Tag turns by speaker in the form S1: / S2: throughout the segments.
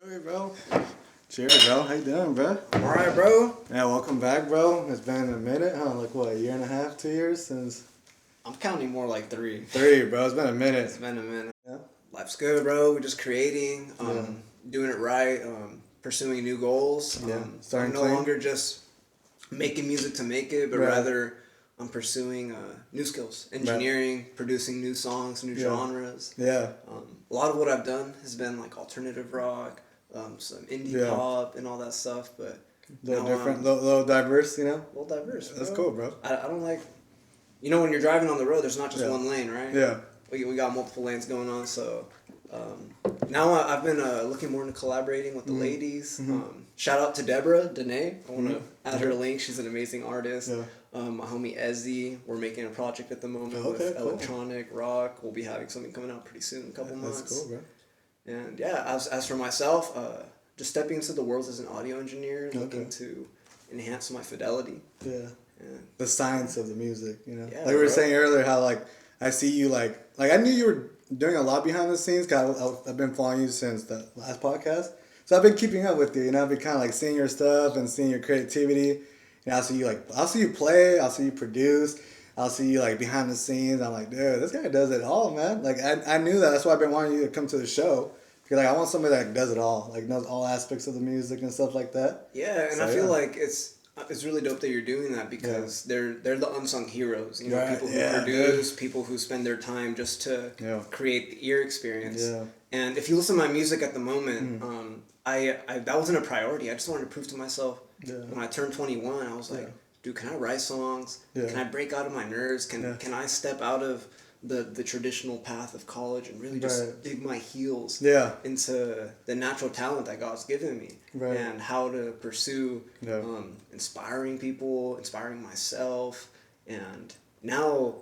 S1: Hey, bro. Cheers, bro. How you doing, bro?
S2: All right, bro.
S1: Yeah, welcome back, bro. It's been a minute, huh? Like, what, a year and a half, 2 years since...
S2: I'm counting more like three.
S1: Three, bro. It's been a minute.
S2: It's been a minute.
S1: Yeah?
S2: Life's good, bro. We're just creating, doing it right, pursuing new goals.
S1: Yeah.
S2: I'm no longer just making music to make it, but
S1: Right.
S2: rather I'm pursuing new skills, engineering, producing new songs, new genres.
S1: Yeah.
S2: A lot of what I've done has been like alternative rock, some indie pop, and all that stuff, but
S1: A little different, little diverse, you know?
S2: a little diverse. Bro.
S1: That's cool, bro.
S2: I don't like, when you're driving on the road, there's not just one lane, right?
S1: Yeah.
S2: We got multiple lanes going on, so now I've been looking more into collaborating with the ladies. Shout out to Deborah Danae. I want to add her link. She's an amazing artist.
S1: Yeah.
S2: My homie Ezzy. We're making a project at the moment with
S1: cool.
S2: electronic rock. We'll be having something coming out pretty soon, in a couple months.
S1: That's cool, bro.
S2: And yeah, as for myself, just stepping into the world as an audio engineer, looking to enhance my fidelity.
S1: Yeah.
S2: And
S1: The science of the music, you know?
S2: Yeah,
S1: like we were
S2: bro.
S1: saying earlier, how, like, I see you, like I knew you were doing a lot behind the scenes, because I've been following you since the last podcast. So I've been keeping up with you, you know? I've been kind of, like, seeing your stuff and seeing your creativity. And I'll see you play, I'll see you produce, I'll see you, like, behind the scenes. I'm like, dude, this guy does it all, man. Like, I knew that. That's why I've been wanting you to come to the show. Because, like, I want somebody that does it all. Like, knows all aspects of the music and stuff like that.
S2: Yeah, and
S1: So,
S2: I feel like it's really dope that you're doing that because they're the unsung heroes. You know,
S1: Right,
S2: people who
S1: yeah,
S2: produce, people who spend their time just to create the ear experience.
S1: Yeah.
S2: And if you listen to my music at the moment, I that wasn't a priority. I just wanted to prove to myself.
S1: Yeah.
S2: When I turned 21, I was like, dude, can I write songs?
S1: Yeah.
S2: Can I break out of my nerves? Can I step out of the traditional path of college and really just dig my heels into the natural talent that God's given me and how to pursue inspiring people, inspiring myself. And now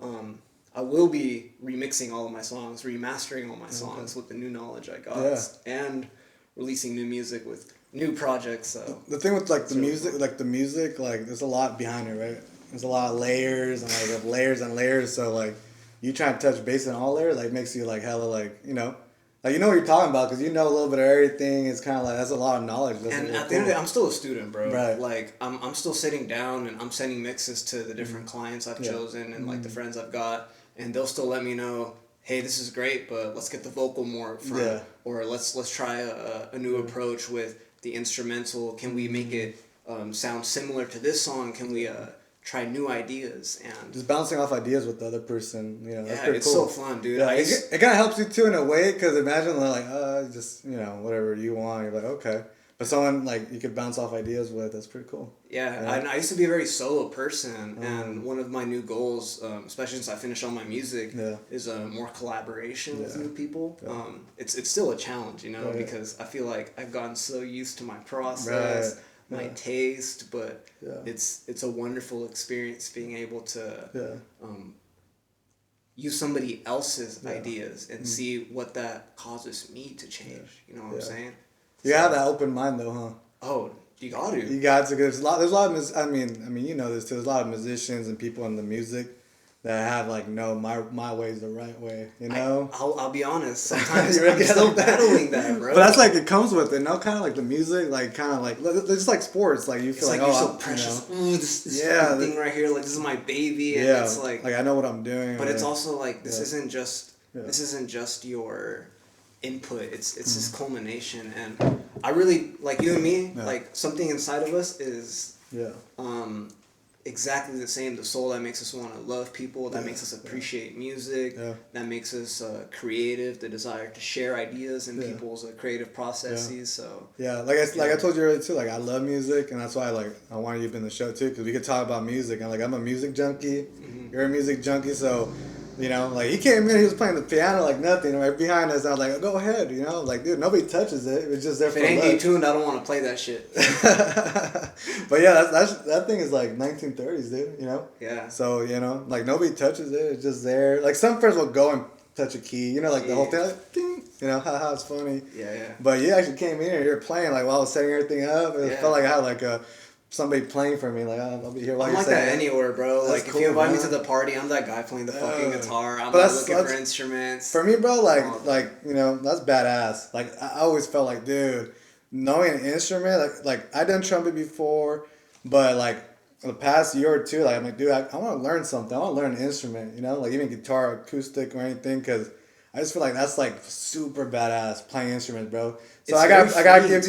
S2: I will be remixing all of my songs, remastering all my songs with the new knowledge I got and releasing new music with new projects. So
S1: The thing with, like, the music, like, there's a lot behind it, right? There's a lot of layers and, like, layers and layers. So, like, you try to touch base on all layers, like, makes you, like, hella, like, you know what you're talking about, because you know a little bit of everything. It's kind of like, that's a lot of knowledge. That's
S2: and
S1: really
S2: at the end of the day, I'm still a student, bro.
S1: Right.
S2: Like, I'm still sitting down and I'm sending mixes to the different clients I've chosen and, like, the friends I've got, and they'll still let me know, hey, this is great, but let's get the vocal more up front, or let's try a new approach with the instrumental. Can we make it sound similar to this song? Can we try new ideas? And
S1: just bouncing off ideas with the other person, you know. That's
S2: yeah,
S1: pretty
S2: it's
S1: cool.
S2: so fun, dude.
S1: Yeah, it kind of helps you too in a way, because imagine they're like, just, you know, whatever you want. You're like, okay. But someone, like, you could bounce off ideas with, that's pretty cool.
S2: Yeah. I used to be a very solo person, and one of my new goals, especially since I finished all my music, is more collaboration with new people. It's still a challenge, you know, because I feel like I've gotten so used to my process, my taste, but it's a wonderful experience being able to use somebody else's ideas and see what that causes me to change. You know what I'm saying?
S1: You have that open mind, though, huh?
S2: Oh, you got to.
S1: You got to. There's a lot of I mean, you know this too. There's a lot of musicians and people in the music that have, like, no, my way is the right way. You know.
S2: I'll be honest. Sometimes I'm still battling that, bro.
S1: But that's, like, it comes with it. No, kind of like the music, like, kind of like it's just like sports. Like, you feel
S2: it's like you're so precious.
S1: You know?
S2: Ooh, this thing right here, like, this is my baby, and it's like
S1: I know what I'm doing.
S2: But it's also like this isn't just your input. It's this culmination, and I really, like, you and me, like, something inside of us is exactly the same. The soul that makes us want to love people, that makes us appreciate music, that makes us creative, the desire to share ideas in people's creative processes. So
S1: like I told you earlier too, like, I love music, and that's why, like, I wanted you to be in the show too, because we could talk about music. And, like, I'm a music junkie, you're a music junkie, so, you know, like, he came in, he was playing the piano like nothing right behind us. I was like, oh, go ahead, you know, like, dude, nobody touches it. It's just there for
S2: if it ain't
S1: look.
S2: detuned, I don't want to play that shit.
S1: But yeah, that thing is like 1930s, dude, you know?
S2: Yeah.
S1: So, you know, like, nobody touches it. It's just there. Like, some friends will go and touch a key, you know, like the whole thing, like, ding, you know, haha, it's funny.
S2: Yeah.
S1: But you actually came in here, you were playing, like, while I was setting everything up. It felt like I had, like, somebody playing for me, like, I'll be here while
S2: I'm
S1: you're
S2: like
S1: saying
S2: that anywhere, bro.
S1: That's
S2: Like,
S1: cool,
S2: if you invite me
S1: man.
S2: to the party, I'm that guy playing the fucking guitar. I'm
S1: But
S2: not
S1: that's-
S2: looking for instruments.
S1: For me, bro, like, you know, that's badass. Like, I always felt like, dude, knowing an instrument, like I done trumpet before, but like the past year or two, like I'm like, dude, I want to learn something. I want to learn an instrument, you know, like even guitar, acoustic, or anything, because I just feel like that's like super badass playing instruments, bro. So I gotta give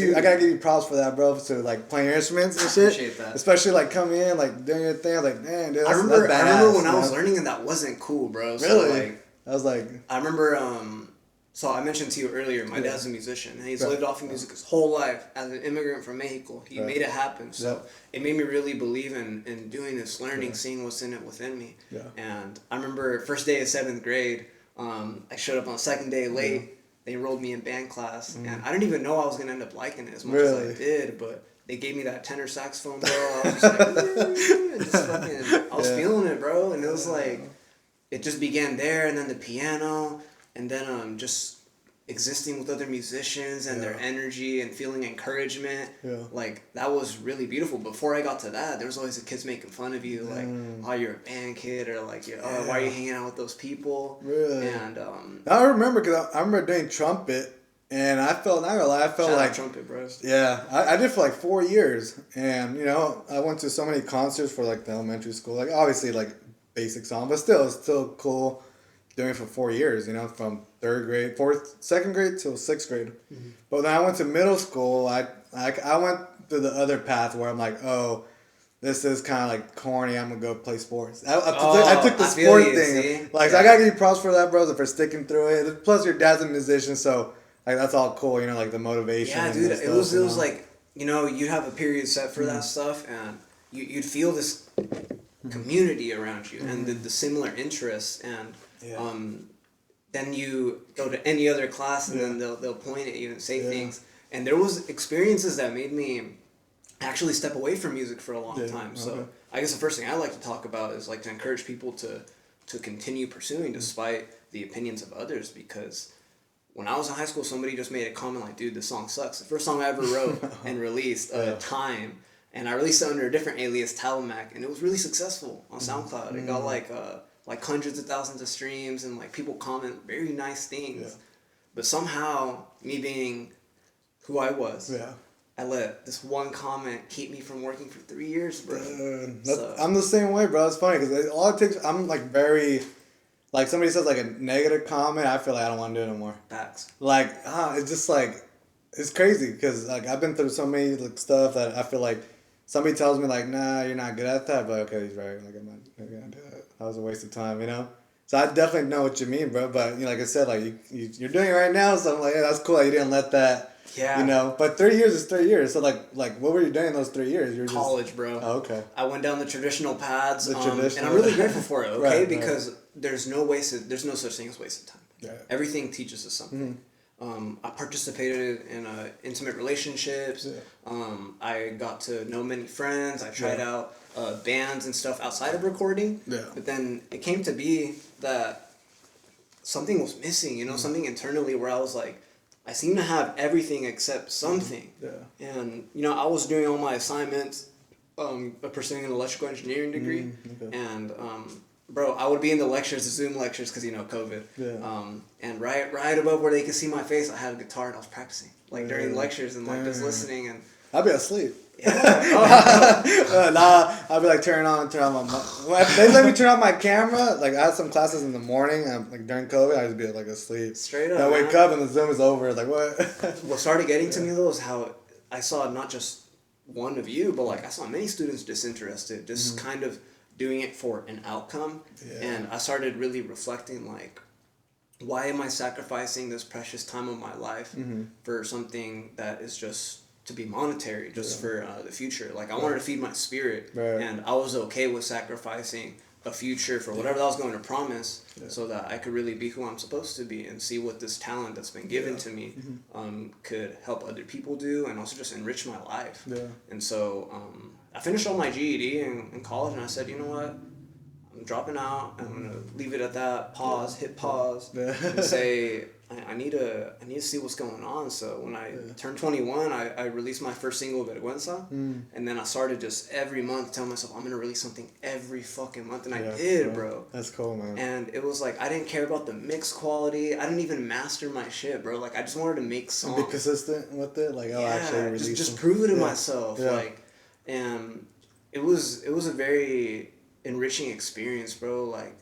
S1: you props for that, bro. So like playing your instruments and shit. I appreciate that. Especially like coming in, like doing your thing. I'm like, man, dude,
S2: I remember when I was learning and that wasn't cool, bro. So
S1: really? Like, I was like,
S2: I remember. So I mentioned to you earlier, my dad's a musician, and he's lived off of music his whole life. As an immigrant from Mexico, he made it happen. So it made me really believe in doing this learning, seeing what's in it within me. Yeah. And I remember first day of 7th grade, I showed up on the second day late. Yeah. They enrolled me in band class, and I didn't even know I was gonna end up liking it as much as I did. But they gave me that tenor saxophone, bro. I was just like, I was feeling it, bro. And it was like, it just began there, and then the piano. And then just existing with other musicians and their energy and feeling encouragement, like that was really beautiful. Before I got to that, there was always the kids making fun of you, like, oh, you're a band kid, or like, oh, why are you hanging out with those people? Really? And
S1: I remember, because I remember doing trumpet, and I felt, not gonna lie, I felt like
S2: trumpet, bro.
S1: Yeah, I did for like 4 years, and you know, I went to so many concerts for like the elementary school, like obviously like basic song, but still, it's still cool. Doing it for 4 years, you know, from 2nd grade till 6th grade. Mm-hmm. But then I went to middle school. I went through the other path where I'm like, oh, this is kind of like corny. I'm gonna go play sports. I took the sport thing. See? Like, so I gotta give you props for that, bros, for sticking through it. Plus, your dad's a musician, so like that's all cool. You know, like the motivation.
S2: Yeah, dude. It was like, you know, you'd have a period set for that stuff, and you'd feel this community around you and the similar interests and. Yeah. Then you go to any other class and then they'll point at you and say things. And there was experiences that made me actually step away from music for a long time. So I guess the first thing I like to talk about is like to encourage people to continue pursuing despite the opinions of others, because when I was in high school, somebody just made a comment like, dude, this song sucks. The first song I ever wrote and released, Time, and I released it under a different alias, Talamac, and it was really successful on SoundCloud. It got like hundreds of thousands of streams, and like people comment very nice things. But somehow, me being who I was, I let this one comment keep me from working for 3 years, bro.
S1: I'm the same way, bro. It's funny because all it takes, I'm like very, like somebody says like a negative comment, I feel like I don't want to do it anymore.
S2: Facts.
S1: Like, it's just like, it's crazy because like I've been through so many like stuff that I feel like somebody tells me like, nah, you're not good at that, but okay, he's right. Like, I'm not gonna do that. That was a waste of time, you know? So I definitely know what you mean, bro. But, you know, like I said, like, you're doing it right now, so I'm like, yeah, that's cool. You didn't let that, you know? But 3 years is 3 years. So, like what were you doing in those 3 years? You were
S2: college, bro.
S1: Oh, okay.
S2: I went down the traditional paths, and I'm really grateful for it, okay? Because there's no such thing as wasted time. Yeah. Everything teaches us something. I participated in intimate relationships. Yeah. I got to know many friends. I tried out bands and stuff outside of recording. Yeah. But then it came to be that something was missing, you know, something internally where I was like, I seem to have everything except something. Yeah. And, you know, I was doing all my assignments, pursuing an electrical engineering degree. Okay. And, bro, I would be in the lectures, the Zoom lectures, because, you know, COVID. Yeah. And right above where they could see my face, I had a guitar and I was practicing, like, during lectures and, like, just listening. And
S1: I'd be asleep. Yeah. I'd be, like, turn on my... They let me turn on my camera. Like, I had some classes in the morning, and, like, during COVID, I'd just be, like, asleep.
S2: Straight up,
S1: and I wake up, and the Zoom is over. Like, what?
S2: What started getting to me, though, is how I saw not just one of you, but, like, I saw many students disinterested, just kind of doing it for an outcome. Yeah. And I started really reflecting, like, why am I sacrificing this precious time of my life for something that is just to be monetary, just for the future? Like, I wanted to feed my spirit, and I was okay with sacrificing a future for whatever that was going to promise, so that I could really be who I'm supposed to be and see what this talent that's been given to me could help other people do, and also just enrich my life. Yeah. And so I finished all my GED in college, and I said, you know what? I'm I'm dropping out. I'm gonna leave it at that. Pause. Hit pause. And say, I need to see what's going on. So when I turned 21, I released my first single, Vergüenza, and then I started just every month telling myself I'm gonna release something every fucking month, and I did, bro.
S1: That's cool, man.
S2: And it was like I didn't care about the mix quality. I didn't even master my shit, bro. Like I just wanted to make songs.
S1: And be consistent with it, like actually release
S2: just prove it to myself, like, and it was a very enriching experience, bro. Like.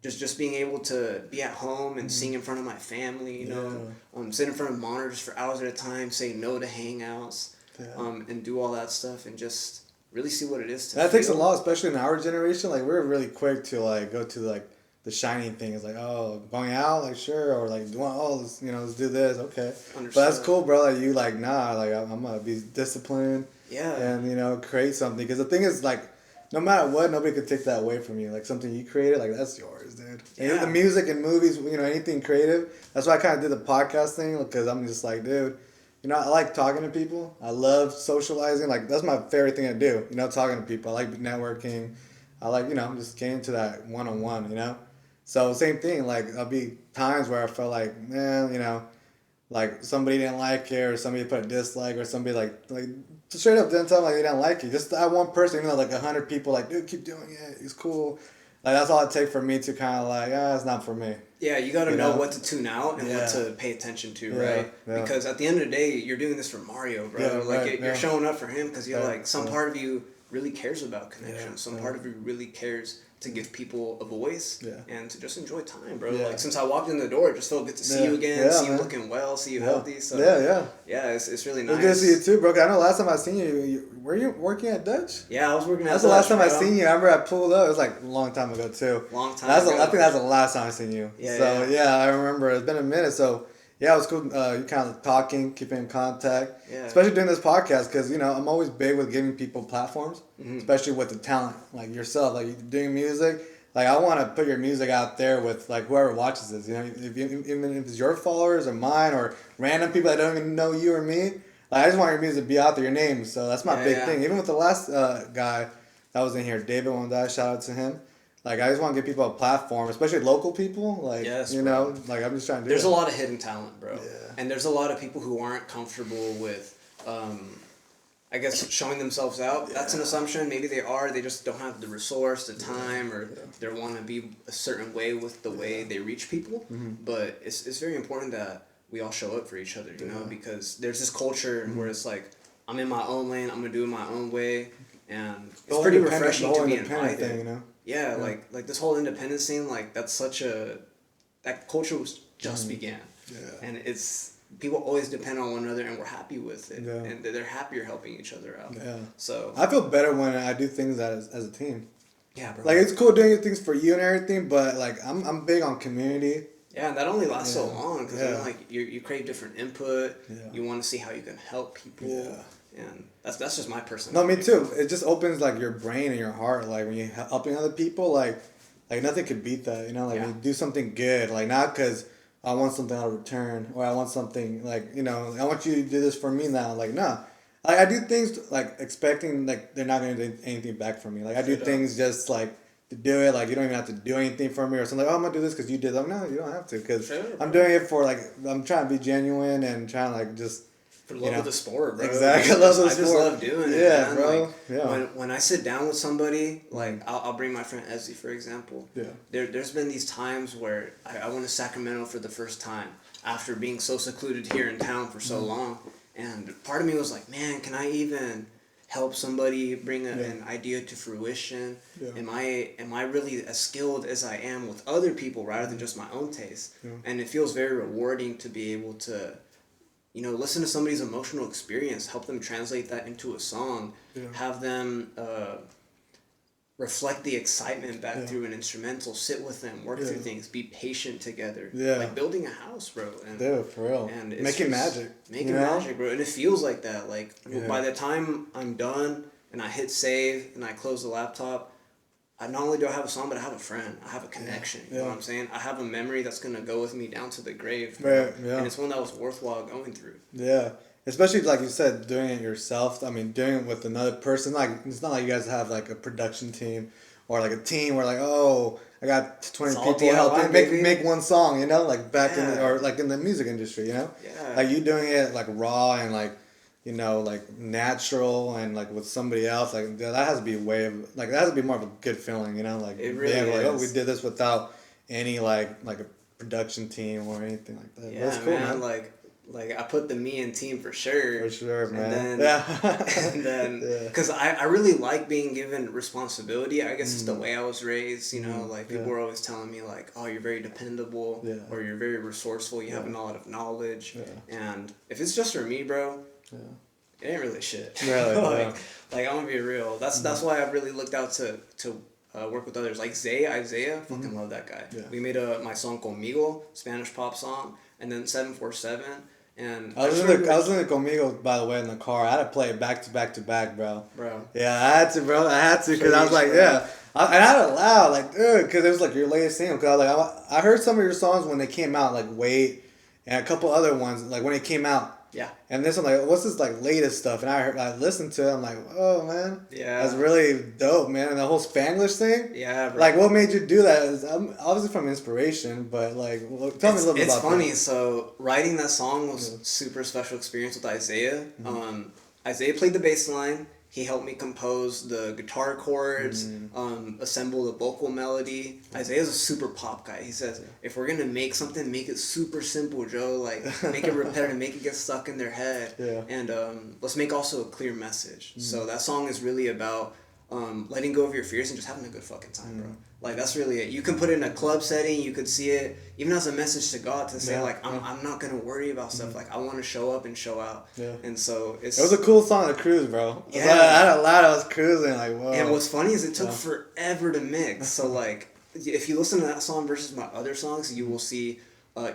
S2: Just being able to be at home and sing in front of my family, you know, sit in front of monitors for hours at a time, say no to hangouts, and do all that stuff, and just really see what it is to
S1: that takes a lot, especially in our generation. Like, we're really quick to, like, go to, like, the shiny thing. It's like, oh, going out, like, sure, or, like, let's, you know, let's do this, okay. But that's cool, bro. Like, you, like, nah, like, I'm going to be disciplined.
S2: Yeah.
S1: And, you know, create something. Because the thing is, like, no matter what, nobody could take that away from you. Like, something you created, like, that's yours, dude. Yeah. And the music and movies, you know, anything creative. That's why I kind of did the podcast thing, because I'm just like, dude, you know, I like talking to people. I love socializing. Like, that's my favorite thing to do, you know, talking to people. I like networking. I like, you know, just getting to that one-on-one, you know. So, same thing. Like, there'll be times where I felt like, man, you know, like, somebody didn't like it, or somebody put a dislike, or somebody, like straight up didn't tell me, like, they didn't like it. Just that one person, even though, like, 100 people, like, dude, keep doing it. It's cool. Like, that's all it takes for me to kind of, like, it's not for me.
S2: Yeah, you got to know what to tune out and what to pay attention to, right? Yeah. Because at the end of the day, you're doing this for Mario, bro. Yeah, like, you're showing up for him because you're, like, some part of you really cares about connection. Some part of you really cares to give people a voice and to just enjoy time, bro. Like, since I walked in the door, it just felt good to see you again, see you looking well, see you healthy. So it's really nice.
S1: It's good to see you too, bro. I know last time I seen you, were you working at Dutch?
S2: Yeah, I was working at Dutch.
S1: That's the last time I seen you. I remember I pulled up. It was like a long time ago too.
S2: Long time
S1: ago. I think that's the last time I seen you.
S2: Yeah,
S1: I remember. It's been a minute, so. Yeah, it was cool. You kind of talking, keeping in contact, especially doing this podcast, because, you know, I'm always big with giving people platforms, especially with the talent, like yourself, like you're doing music. Like, I want to put your music out there with, like, whoever watches this, you know, even if it's your followers or mine or random people that don't even know you or me. Like, I just want your music to be out there, your name. So that's my big thing. Even with the last guy that was in here, David Wondai, shout out to him. Like, I just want to give people a platform, especially local people. Like, you know, like, I'm just trying to do
S2: There's a lot of hidden talent, bro. Yeah. And there's a lot of people who aren't comfortable with, I guess, showing themselves out. Yeah. That's an assumption. Maybe they are. They just don't have the resource, the time, or they want to be a certain way with the way they reach people. But it's very important that we all show up for each other, you know, because there's this culture where it's like, I'm in my own lane, I'm going to do it my own way. And it's pretty refreshing to be invited. Thing, you know? Yeah, like this whole independence scene, like, that's that culture was just began. Yeah. And it's, people always depend on one another, and we're happy with it. Yeah. And they're happier helping each other out. Yeah. So
S1: I feel better when I do things as a team.
S2: Yeah, bro.
S1: Like, it's cool doing things for you and everything, but, like, I'm big on community.
S2: Yeah, and that only lasts so long, because like, you crave different input. Yeah. You want to see how you can help people. Yeah. And that's just my personality.
S1: No, me too. It just opens, like, your brain and your heart. Like, when you're helping other people, like nothing could beat that, you know? Like, when you do something good, like, not because I want something out of return, or I want something, like, you know, I want you to do this for me now. Like, nah. Like, I do things, like, expecting, like, they're not going to do anything back for me. Like, I do things just, like, to do it. Like, you don't even have to do anything for me, or something. Like, oh, I'm going to do this because you did. Like, no, you don't have to, because I'm doing it for, like, I'm trying to be genuine and trying to, like, just...
S2: For love of the sport, bro.
S1: Exactly, love of the sport.
S2: I just love doing it,
S1: man. Bro.
S2: Like, when I sit down with somebody, like, I'll bring my friend Ezzy, for example. Yeah. There's been these times where I went to Sacramento for the first time after being so secluded here in town for so long. And part of me was like, man, can I even help somebody bring an idea to fruition? Yeah. Am I really as skilled as I am with other people rather than just my own taste? Yeah. And it feels very rewarding to be able to, you know, listen to somebody's emotional experience, help them translate that into a song, have them reflect the excitement back through an instrumental, sit with them, work through things, be patient together. Yeah. Like building a house, bro. And,
S1: for real.
S2: And it's
S1: making magic.
S2: Making magic, bro. And it feels like that. Like, by the time I'm done and I hit save and I close the laptop, not only do I have a song, but I have a friend. I have a connection. You know what I'm saying? I have a memory that's going to go with me down to the grave. Right, and it's one that was worthwhile going through.
S1: Yeah. Especially, like you said, doing it yourself. I mean, doing it with another person. Like, it's not like you guys have, like, a production team or like a team where like, oh, I got 20
S2: It's all
S1: people helping
S2: DIY,
S1: make one song, you know, like back in
S2: Yeah.
S1: or like in the music industry, you know,
S2: Yeah.
S1: like you doing it like raw and like, you know, like natural and like with somebody else, like that has to be a way of like that has to be more of a good feeling, you know, like
S2: It really
S1: being able, like, oh,
S2: is.
S1: we did this without any like a production team or anything like that.
S2: Yeah,
S1: That's cool, man.
S2: Like I put the me in team for sure.
S1: For sure, man.
S2: And then,
S1: yeah.
S2: and then,
S1: Yeah.
S2: because I really like being given responsibility. I guess it's the way I was raised. You know, like people
S1: Yeah.
S2: were always telling me like, oh, you're very dependable,
S1: Yeah.
S2: or you're very resourceful. You have a lot of knowledge.
S1: Yeah.
S2: And if it's just for me, bro,
S1: Yeah.
S2: it ain't really shit.
S1: Really,
S2: like I'm gonna be real. That's why I really looked out to work with others like Isaiah. Fucking love that guy.
S1: Yeah.
S2: We made my song Conmigo, Spanish pop song, and then 747. And
S1: I was listening to Conmigo, by the way, in the car. I had to play it back to back to back, bro.
S2: Bro.
S1: Yeah, I had to, bro. I had to, because I was like, yeah. I had it loud, like, dude, because it was like your latest single. Because I was like, I heard some of your songs when they came out, like Wait, and a couple other ones, like when it came out.
S2: Yeah.
S1: And this one, like, what's this, like, latest stuff? And I listened to it, I'm like, oh, man.
S2: Yeah.
S1: That's really dope, man. And the whole Spanglish thing.
S2: Yeah, bro.
S1: Like, what made you do that? I'm obviously from inspiration, but, like, tell me a little bit about that.
S2: It's funny. So, writing that song was a super special experience with Isaiah. Isaiah played the bass line. He helped me compose the guitar chords, assemble the vocal melody. Isaiah's a super pop guy. He says, if we're going to make something, make it super simple, Joe. Like, make it repetitive, make it get stuck in their head.
S1: Yeah.
S2: And let's make also a clear message. So that song is really about letting go of your fears and just having a good fucking time, bro. Like, that's really it. You can put it in a club setting. You could see it even as a message to God to say, like, I'm not going to worry about stuff. Like, I want to show up and show out. Yeah. And so it
S1: was a cool song to cruise, bro.
S2: Yeah.
S1: I had it loud. I was cruising. Like, whoa.
S2: And what's funny is it took forever to mix. So, like, if you listen to that song versus my other songs, you will see...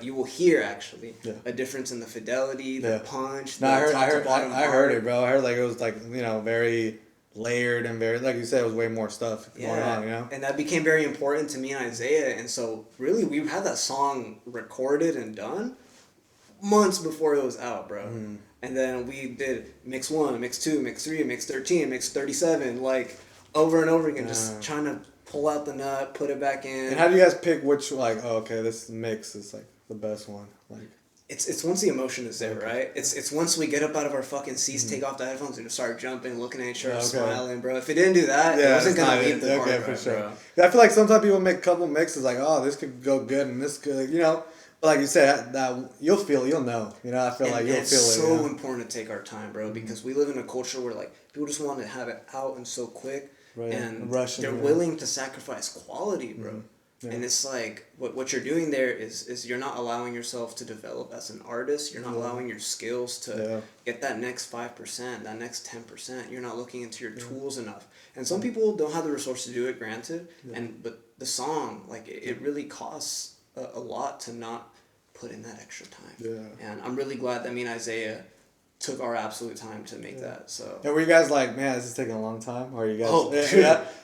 S2: you will hear actually a difference in the fidelity, the punch.
S1: No, I heard it, bro. I heard like it was like, you know, very layered and very, like you said, it was way more stuff going on, you know?
S2: And that became very important to me and Isaiah. And so really we had that song recorded and done months before it was out, bro. And then we did mix 1, mix 2, mix 3, mix 13, mix 37, like over and over again, just trying to pull out the nut, put it back in.
S1: And how do you guys pick which, like, oh, okay, this mix is like the best one? Like,
S2: it's once the emotion is there, right? It's once we get up out of our fucking seats, take off the headphones, and just start jumping, looking at each other, smiling, bro. If it didn't do that, it wasn't gonna leave the park,
S1: for sure. Bro. I feel like sometimes people make a couple mixes, like, oh, this could go good and this could, you know. But like you said, that you'll know. You know, I feel like you'll feel it.
S2: It's so important to take our time, bro, because we live in a culture where like people just want to have it out and so quick, and they're willing to sacrifice quality, bro. Yeah. And it's like, what you're doing there is you're not allowing yourself to develop as an artist. You're not allowing your skills to get that next 5%, that next 10%. You're not looking into your tools enough. And some people don't have the resources to do it, granted. But the song, like, it really costs a lot to not put in that extra time. Yeah. And I'm really glad that me and Isaiah took our absolute time to make that. So.
S1: And were you guys like, man, this is taking a long time? Or you guys?
S2: Oh,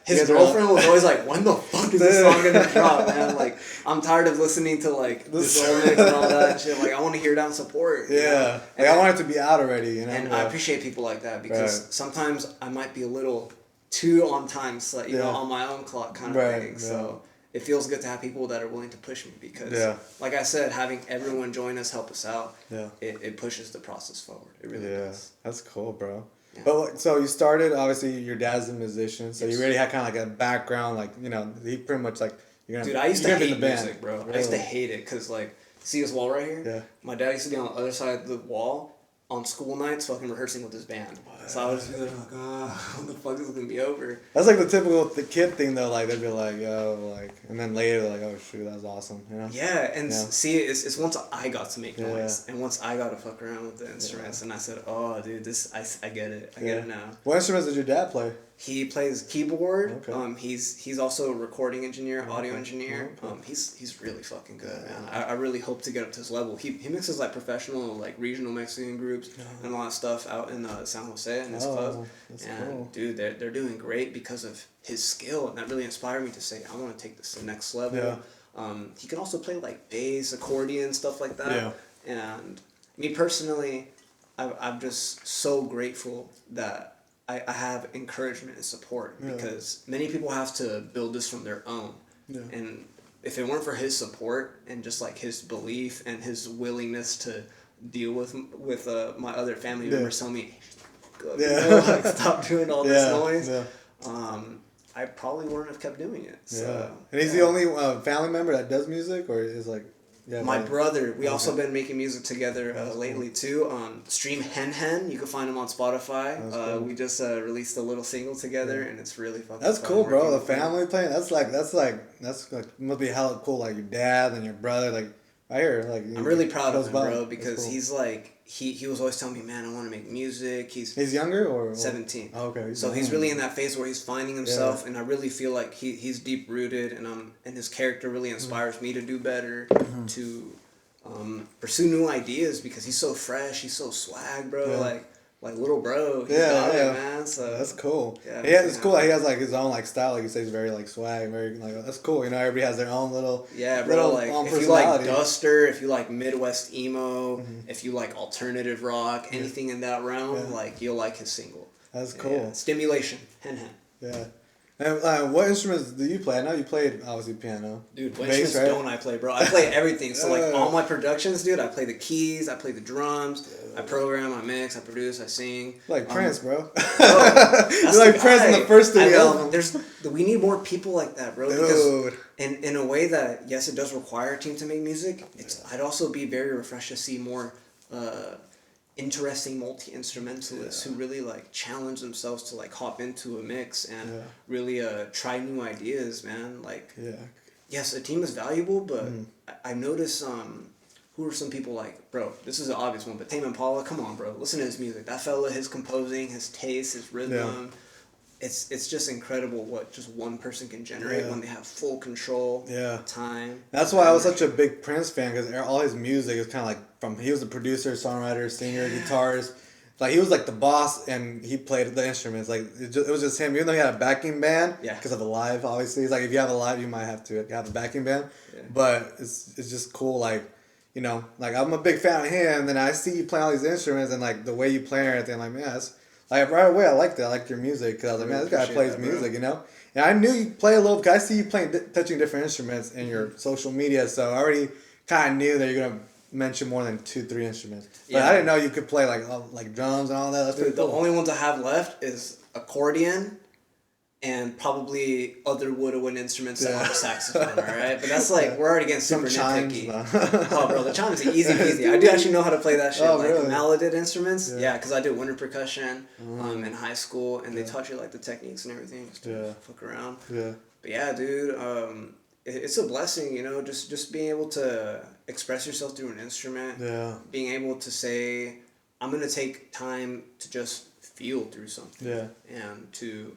S2: his girlfriend was always like, when the fuck is this song gonna drop, man? Like, I'm tired of listening to like this old mix and all that and shit. Like, I want to hear that and support.
S1: Yeah. Like, I want it to be out already, you know.
S2: And I appreciate people like that because sometimes I might be a little too on time, so, you know, on my own clock kind of thing. So. It feels good to have people that are willing to push me because, like I said, having everyone join us, help us out, it pushes the process forward. It really does.
S1: That's cool, bro. Yeah. But so you started, obviously, your dad's a musician, so you already had kind of like a background, like, you know, he pretty much like,
S2: Dude, I used to hate music, bro. Really? I used to hate it because, like, see this wall right here? Yeah. My dad used to be on the other side of the wall on school nights fucking rehearsing with his band. So I would just be like, when the fuck is it gonna be over?
S1: That's like the typical kid thing though, like they'd be like, yo, like, and then later they're like, oh shoot, that was awesome, you know?
S2: Yeah, and see, it's once I got to make noise, and once I got to fuck around with the instruments, and I said, oh dude, I get it, I get it now.
S1: What instruments did your dad play?
S2: He plays keyboard. Okay. He's also a recording engineer, audio engineer. Okay. He's really fucking good, man. I really hope to get up to his level. He mixes like professional, like regional Mexican groups and a lot of stuff out in San Jose in his club. And cool. Dude, they're doing great because of his skill, and that really inspired me to say I want to take this to the next level. Yeah. He can also play like bass, accordion, stuff like that. Yeah. And me personally, I'm just so grateful that I have encouragement and support because many people have to build this from their own. Yeah. And if it weren't for his support and just like his belief and his willingness to deal with my other family members telling me, you know, like stop doing all this noise, I probably wouldn't have kept doing it. So,
S1: and he's the only family member that does music, or is like. Yeah,
S2: my brother, we also been making music together lately too. Stream Hen Hen, you can find him on Spotify. Cool. We just released a little single together, and it's really fucking.
S1: That's cool, bro. The family playing. That's like must be hella cool. Like your dad and your brother, like right here. Like
S2: I'm really proud of him, bro, because cool. He's like he was always telling me, man, I want to make music. He's
S1: younger or
S2: 17.
S1: Oh, okay.
S2: So he's really in that phase where he's finding himself, and I really feel like he's deep rooted, and his character really inspires me to do better, to pursue new ideas because he's so fresh, he's so swag, bro. Like little bro, he's got it, man. So
S1: that's cool.
S2: Yeah,
S1: it's cool. He has like his own like style, like you say, he's very like swag, very like that's cool. You know, everybody has their own little
S2: bro. Little, like if you like Duster, if you like Midwest emo, if you like alternative rock, anything in that realm, like you'll like his single.
S1: That's cool.
S2: Yeah. Stimulation, Hen Hen.
S1: Yeah. And what instruments do you play? I know you played, obviously, piano.
S2: Dude, what instruments don't I play, bro? I play everything. So, like, all my productions, dude, I play the keys, I play the drums, I program, I mix, I produce, I sing.
S1: Like Prince, bro.
S2: You're
S1: like Prince in the first studio album.
S2: We need more people like that, bro.
S1: Dude.
S2: Because in a way that, yes, it does require a team to make music, I'd also be very refreshed to see more interesting multi-instrumentalists who really like challenge themselves to like hop into a mix and really try new ideas, man. Like yes, a team is valuable, but I notice who are some people like, bro, this is an obvious one, but Tame Impala, come on, bro, listen to his music. That fella, his composing, his taste, his rhythm, it's just incredible what just one person can generate when they have full control, time.
S1: That's why I was such a big Prince fan, because all his music is kind of like he was a producer, songwriter, singer, guitarist. Like he was like the boss, and he played the instruments. Like it was just him, even though he had a backing band. Because of the live, obviously, it's like if you have a live, you might have to have a backing band. But it's just cool, like. You know, like I'm a big fan of him, and I see you playing all these instruments, and like the way you play and everything, I'm like, man, that's like right away I liked that. I liked your music, because I was like, man, this guy plays music, you know. And I knew you play a little, because I see you playing, touching different instruments in your social media, so I already kind of knew that you're gonna mention more than 2-3 instruments. But I didn't know you could play like drums and all that. That's
S2: Dude,
S1: cool.
S2: The only ones I have left is accordion. And probably other woodwind instruments and a saxophone, alright? But that's like, we're already getting super nitpicky. Oh, bro, the chimes are easy peasy. I do actually know how to play that shit. Really? Melodic instruments. Yeah, because I did winter percussion in high school, and they taught you like the techniques and everything. Just to fuck around. Yeah. But yeah, dude, it's a blessing, you know, just being able to express yourself through an instrument. Yeah. Being able to say, I'm going to take time to just feel through something. Yeah. And to...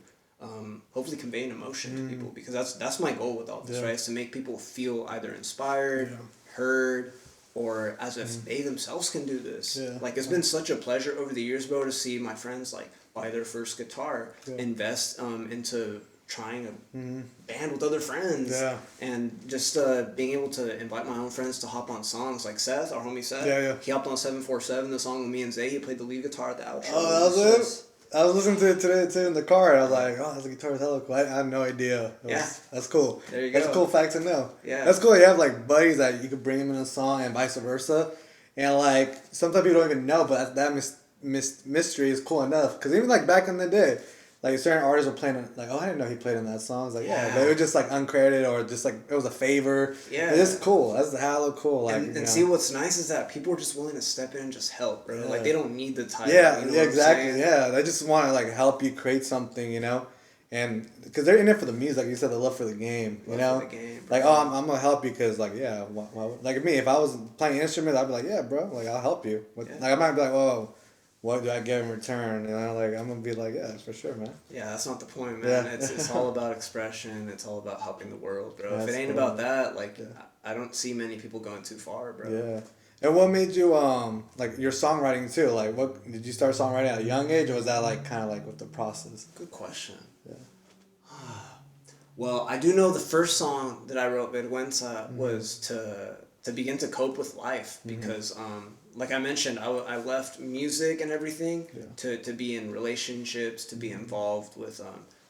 S2: hopefully convey an emotion to people, because that's my goal with all this, right? Is to make people feel either inspired, heard, or as if they themselves can do this. Like it's been such a pleasure over the years, bro, to see my friends like buy their first guitar, invest into trying a band with other friends, and just being able to invite my own friends to hop on songs. Like Seth, our homie Seth, he hopped on 747, the song with me and Zay. He played the lead guitar at the outro.
S1: Oh, that was it? I was listening to it today too in the car, and I was like, "Oh, the guitar is hella cool." I had no idea. That's cool. There you go. That's a cool fact to know. Yeah, that's cool. You have like buddies that you could bring them in a song, and vice versa. And like sometimes people don't even know, but that mystery is cool enough. Because even like back in the day, like certain artists were playing like, "Oh, I didn't know he played in that song." I was like, "Yeah," but it was just like uncredited, or just like it was a favor. Yeah, it's just cool. That's hella cool. Like,
S2: and see, what's nice is that people are just willing to step in and just help, bro. Like they don't need the title.
S1: Yeah,
S2: you know
S1: exactly. Yeah, they just want to like help you create something, you know, and because they're in it for the music, like you said, the love for the game, you know. For the game, like, oh, I'm gonna help you because, like, yeah, like me, if I was playing instruments, I'd be like, yeah, bro, like I'll help you. Like I might be like, whoa. What do I get in return? You know, like I'm gonna be like, yeah, for sure, man.
S2: Yeah, that's not the point, man. Yeah. It's all about expression. It's all about helping the world, bro. If it ain't about that, like, I don't see many people going too far, bro.
S1: Yeah. And what made you like your songwriting too? Like, what did you start songwriting at a young age, or was that like kind of like with the process?
S2: Good question. Yeah. Well, I do know the first song that I wrote, Vergüenza, was to to begin to cope with life because like I mentioned, I left music and everything to be in relationships, to be involved with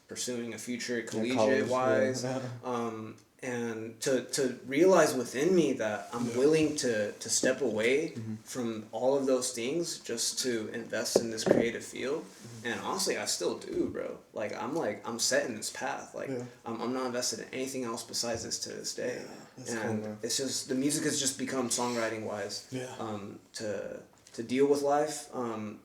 S2: pursuing a future collegiate wise, and to realize within me that I'm willing to step away from all of those things just to invest in this creative field. And honestly, I still do, bro. Like I'm set in this path. Like I'm not invested in anything else besides this to this day. And cool, it's just the music has just become songwriting wise. To deal with life.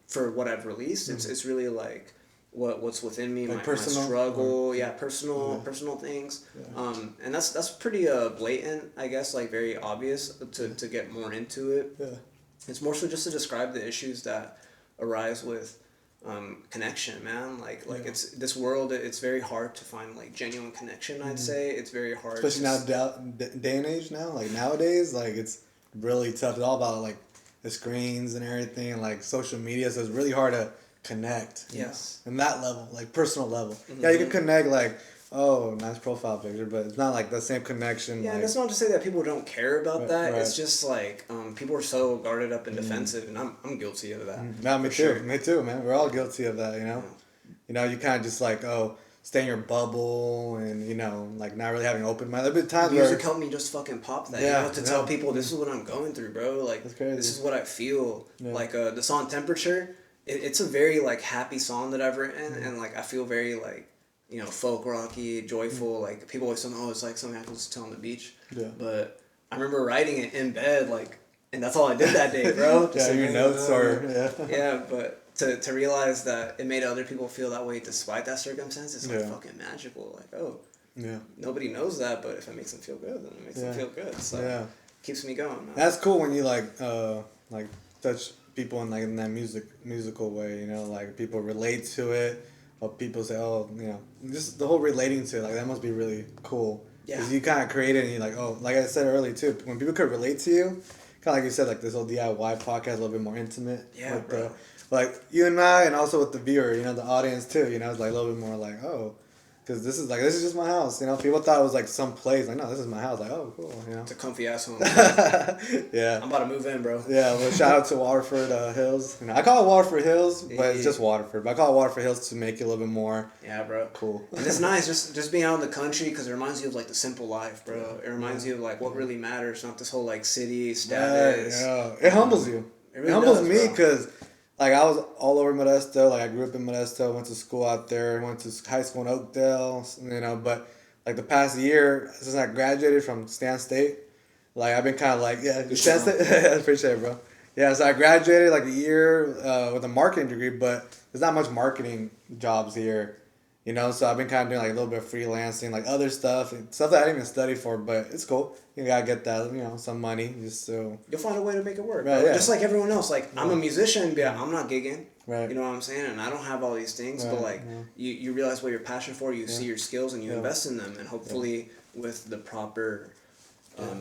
S2: For what I've released, it's really like what's within me, like my struggle, personal things. And that's pretty blatant, I guess, like very obvious to get more into it. It's more so just to describe the issues that arise with connection, man. Like it's this world, it's very hard to find like genuine connection. I'd say it's very hard,
S1: especially day and age now, like nowadays, like it's really tough. It's all about like the screens and everything, like social media, so it's really hard to connect.
S2: Yes.
S1: And that level, like personal level. Yeah, you can connect like, oh, nice profile picture, but it's not like the same connection.
S2: Yeah,
S1: like,
S2: that's not to say that people don't care about that. Right. It's just like people are so guarded up and defensive, and I'm guilty of that.
S1: No, me too. Sure. Me too, man. We're all guilty of that, you know. You know, you kind of just like, stay in your bubble and, you know, like not really having open mind. There've been times
S2: music helped me just fucking pop that, you know, to tell people this is what I'm going through, bro. Like, this is what I feel. Like the song Temperature, it's a very like happy song that I've written, and like I feel very like, you know, folk rocky, joyful. Like people always say, it's like something I can listen to on the beach. But I remember writing it in bed, like, and that's all I did that day, bro. Just
S1: your notes or
S2: but to realize that it made other people feel that way despite that circumstance, it's like fucking magical. Like, nobody knows that, but if it makes them feel good, then it makes them feel good. So it keeps me going, man.
S1: That's cool when you like touch people in like in that musical way, you know, like people relate to it, or people say, you know, just the whole relating to it, like that must be really cool. Because you kind of create it and you're like, like I said earlier too, when people could relate to you, kind of like you said, like this whole DIY podcast, a little bit more intimate.
S2: Yeah, bro.
S1: Like you and I, and also with the viewer, you know, the audience too, you know, it's like a little bit more like, because this is just my house, you know. People thought it was like some place, like no, this is my house, like cool, you know.
S2: It's a comfy ass home.
S1: Yeah.
S2: I'm about to move in, bro.
S1: Yeah, well, shout out to Waterford Hills. You know, I call it Waterford Hills, but it's just Waterford. But I call it Waterford Hills to make it a little bit more.
S2: Yeah, bro.
S1: Cool.
S2: And it's nice just being out in the country because it reminds you of like the simple life, bro. It reminds you of like what really matters, not this whole like city status.
S1: Yeah. It humbles you. It humbles me because. Like, I was all over Modesto. Like, I grew up in Modesto, went to school out there, went to high school in Oakdale, you know. But, like, the past year, since I graduated from Stan State, like, I've been kind of like, Stan State. I appreciate it, bro. Yeah, so I graduated, like, a year with a marketing degree, but there's not much marketing jobs here, you know. So I've been kind of doing, like, a little bit of freelancing, like, other stuff that I didn't even study for, but it's cool. You gotta get that, you know, some money just so...
S2: You'll find a way to make it work. Right, just like everyone else. Like, I'm a musician, but I'm not gigging. Right. You know what I'm saying? And I don't have all these things, but, like, you realize what you're passionate for, you see your skills, and you invest in them. And hopefully, with the proper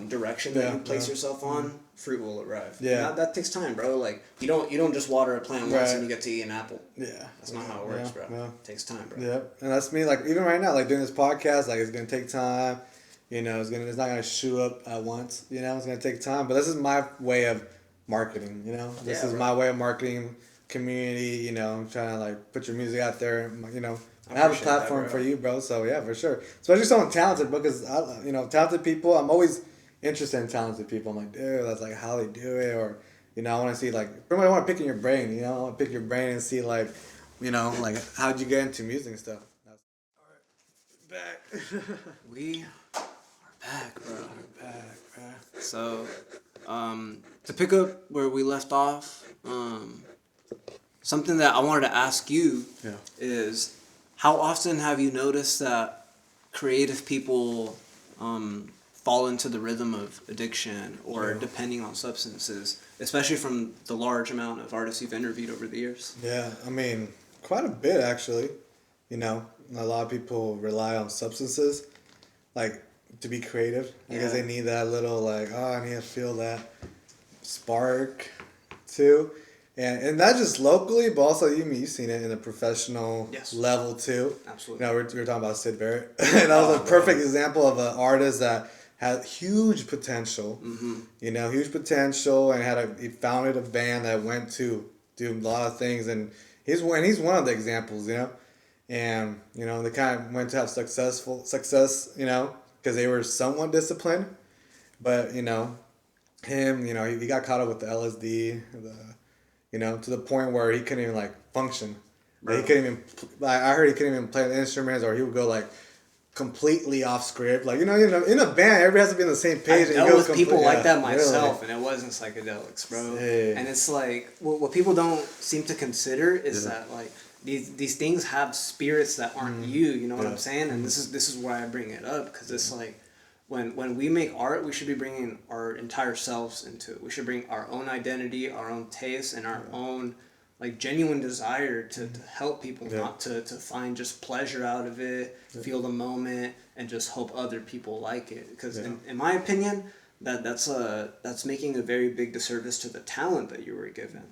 S2: direction that you place yourself on, fruit will arrive. Yeah. That takes time, bro. Like, you don't just water a plant once and you get to eat an apple. Yeah. That's not how it works, bro. It takes time, bro.
S1: Yeah. And that's me, like, even right now, like, doing this podcast, like, it's going to take time. You know, it's not gonna shoot up at once. You know, it's gonna take time. But this is my way of marketing. You know, this is my way of marketing community. You know, I'm trying to like put your music out there. You know, I have a platform for you, bro. So yeah, for sure. Especially someone talented, because talented people. I'm always interested in talented people. I'm like, dude, that's like how they do it, or you know, I want to see like pretty much I want to pick in your brain. You know, I want to pick your brain and see like, you know, like how'd you get into music and stuff. All right, back.
S2: We. Back, bro. So, to pick up where we left off, something that I wanted to ask you is, how often have you noticed that creative people fall into the rhythm of addiction or depending on substances, especially from the large amount of artists you've interviewed over the years?
S1: Yeah, I mean, quite a bit actually. You know, a lot of people rely on substances, like, to be creative, because they need that little like, I need to feel that spark too, and not just locally, but also you've seen it in a professional level too.
S2: Absolutely.
S1: You know, we were talking about Sid Barrett, and that was a perfect example of an artist that had huge potential, you know, huge potential, and he founded a band that went to do a lot of things, and he's one of the examples, you know, and you know they kind of went to have success, you know, because they were somewhat disciplined, but you know, you know, he got caught up with the LSD, you know, to the point where he couldn't even like function. Like, he couldn't even. I heard he couldn't even play the instruments, or he would go like completely off script. Like, you know, in a band, everybody has to be on the same page.
S2: I dealt with people like that myself, and it wasn't psychedelics, bro. And it's like what people don't seem to consider is that like these things have spirits that aren't you. You know what I'm saying? And this is why I bring it up, because it's like when we make art, we should be bringing our entire selves into it. We should bring our own identity, our own taste, and our own like genuine desire to help people, not to find just pleasure out of it, feel the moment, and just hope other people like it. Because in my opinion, that's making a very big disservice to the talent that you were given.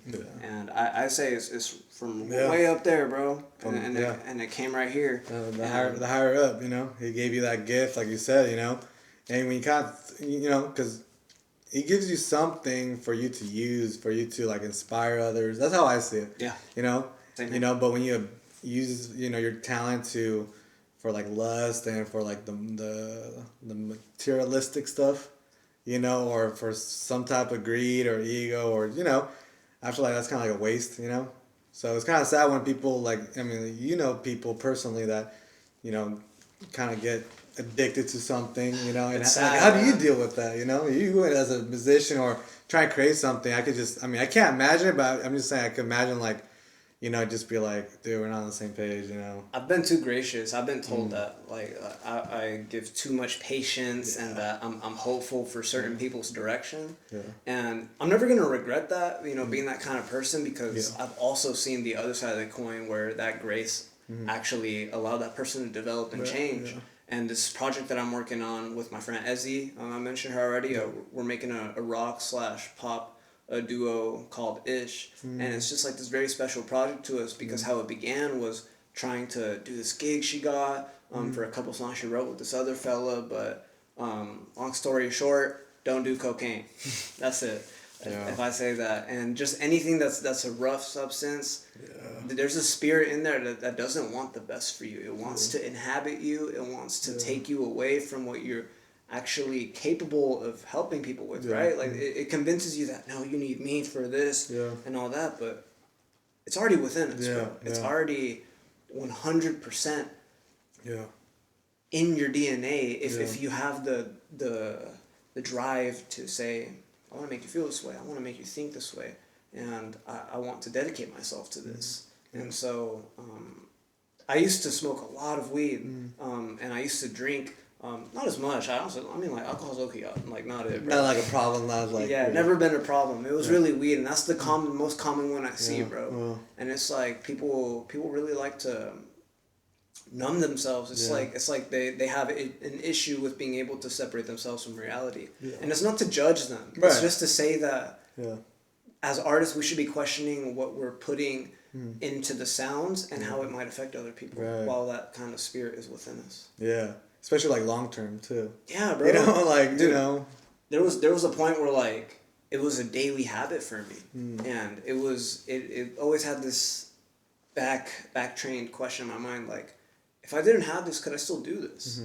S2: And I say it's from way up there, bro. And it came right here.
S1: The higher up, you know, he gave you that gift, like you said, you know, and when you kind of, you know, because he gives you something for you to use, for you to like inspire others. That's how I see it. Yeah. You know, you know, but when you use, you know, your talent for like lust and for like the materialistic stuff, you know, or for some type of greed or ego, or, you know, I feel like that's kind of like a waste, you know. So it's kind of sad when people like, I mean, you know, people personally that, you know, kind of get addicted to something, you know, and like, how do you deal with that, you know? You as a musician or try and create something, I can't imagine it, but I'm just saying I could imagine like, you know, just be like, dude, we're not on the same page, you know.
S2: I've been too gracious. I've been told that like I give too much patience and that I'm hopeful for certain people's direction. And I'm never gonna regret that, you know, being that kind of person, because I've also seen the other side of the coin where that grace actually allowed that person to develop and change. And this project that I'm working on with my friend Ezzy, I mentioned her already, we're making a rock/pop duo called Ish. And it's just like this very special project to us, because how it began was trying to do this gig she got for a couple songs she wrote with this other fella. But long story short, don't do cocaine. That's it. If I say that. And just anything that's a rough substance, there's a spirit in there that doesn't want the best for you. It wants to inhabit you. It wants to take you away from what you're actually capable of helping people with, right? Like it convinces you that, no, you need me for this and all that, but it's already within us, bro. It's already 100% in your DNA if you have the drive to say, I want to make you feel this way. I want to make you think this way. And I want to dedicate myself to this. And so I used to smoke a lot of weed. And I used to drink, not as much. I mean, like, alcohol's okay. Like, not it, bro.
S1: Not like a problem. Not like...
S2: Yeah, never been a problem. It was really weed. And that's the most common one I see, bro. And it's like people really like to numb themselves. It's like they have an issue with being able to separate themselves from reality. And it's not to judge them. It's just to say that as artists, we should be questioning what we're putting into the sounds and how it might affect other people while that kind of spirit is within us.
S1: Yeah. Especially like long term too.
S2: Yeah, bro.
S1: You know, like, dude, you know.
S2: There was a point where like it was a daily habit for me. And it always had this back trained question in my mind, like, if I didn't have this, could I still do this?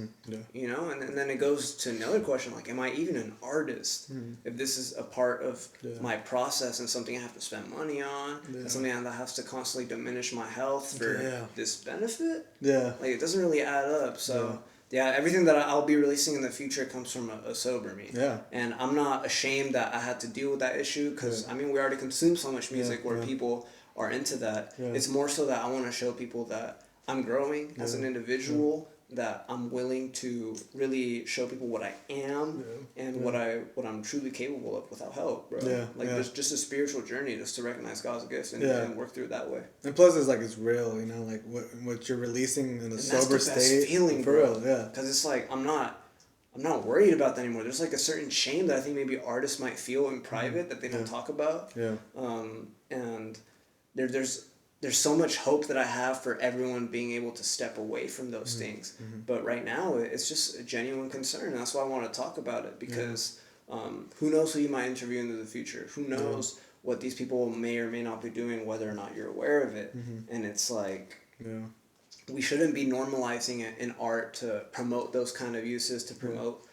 S2: You know, and then it goes to another question, like, am I even an artist? If this is a part of my process and something I have to spend money on, and something that has to constantly diminish my health for this benefit? Like, it doesn't really add up. So, everything that I'll be releasing in the future comes from a sober me. And I'm not ashamed that I had to deal with that issue, because, I mean, we already consume so much music where people are into that. It's more so that I want to show people that I'm growing as an individual, that I'm willing to really show people what I am and what I'm truly capable of without help, bro. There's just a spiritual journey just to recognize God's gifts and work through it that way.
S1: And plus, it's like it's real, you know, like what you're releasing in a sober state.
S2: That's the best feeling, bro. Because it's like I'm not worried about that anymore. There's like a certain shame that I think maybe artists might feel in private that they don't talk about. And there's there's so much hope that I have for everyone being able to step away from those things. But right now, it's just a genuine concern. That's why I want to talk about it, because who knows who you might interview into the future? Who knows what these people may or may not be doing, whether or not you're aware of it. And it's like, we shouldn't be normalizing it in art to promote those kind of uses, to promote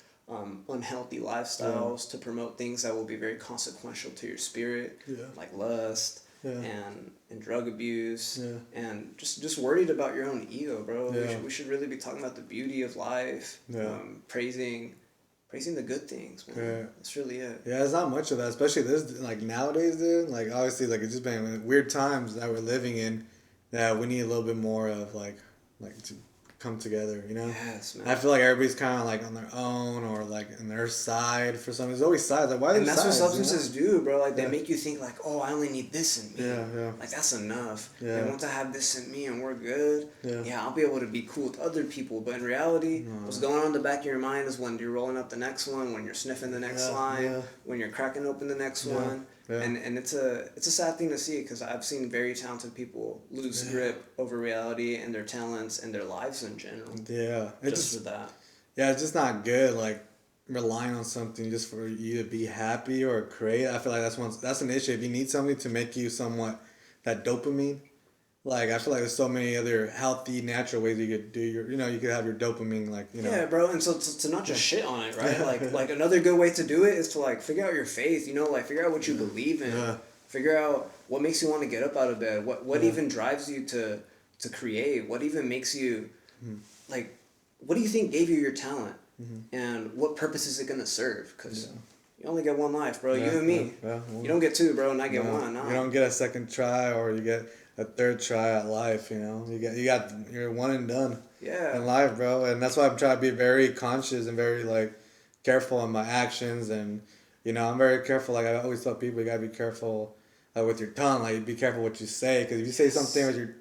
S2: unhealthy lifestyles, to promote things that will be very consequential to your spirit, like lust. And drug abuse, and just worried about your own ego, bro. We should really be talking about the beauty of life, praising the good things, man. That's really it.
S1: Yeah, there's not much of that, especially this, like, nowadays, dude. Like, obviously, like, it's just been weird times that we're living in, that we need a little bit more of, like to come together, you know?
S2: Yes, man.
S1: I feel like everybody's kind of like on their own, or like on their side for something. There's always sides. Like, why?
S2: And that's
S1: sides,
S2: what substances do, bro. Like, they
S1: Yeah.
S2: make you think like, oh, I only need this in me.
S1: Yeah.
S2: Like, that's enough.
S1: Yeah.
S2: And once I have this in me and we're good, I'll be able to be cool with other people. But in reality, what's going on in the back of your mind is when you're rolling up the next one, when you're sniffing the next line, when you're cracking open the next one. Yeah. And it's a sad thing to see, because I've seen very talented people lose grip over reality and their talents and their lives in general.
S1: Yeah.
S2: Just for that.
S1: Yeah, it's just not good, like, relying on something just for you to be happy or create. I feel like that's an issue. If you need something to make you somewhat that dopamine, like, I feel like there's so many other healthy, natural ways you could do you could have your dopamine, like, you know.
S2: Yeah, bro, and so to not just shit on it, right? Like another good way to do it is to, like, figure out your faith, you know, like, figure out what you believe in. Yeah. Figure out what makes you want to get up out of bed. What even drives you to create? What even makes you, like, what do you think gave you your talent? And what purpose is it going to serve? Because you only get one life, bro. You and me. You don't get two, bro, and I get one. No.
S1: You don't get a second try, or you get a third try at life, you know. You're one and done in life, bro. And that's why I'm trying to be very conscious and very, like, careful in my actions. And, you know, I'm very careful. Like, I always tell people, you got to be careful with your tongue. Like, be careful what you say, because if you say something with your,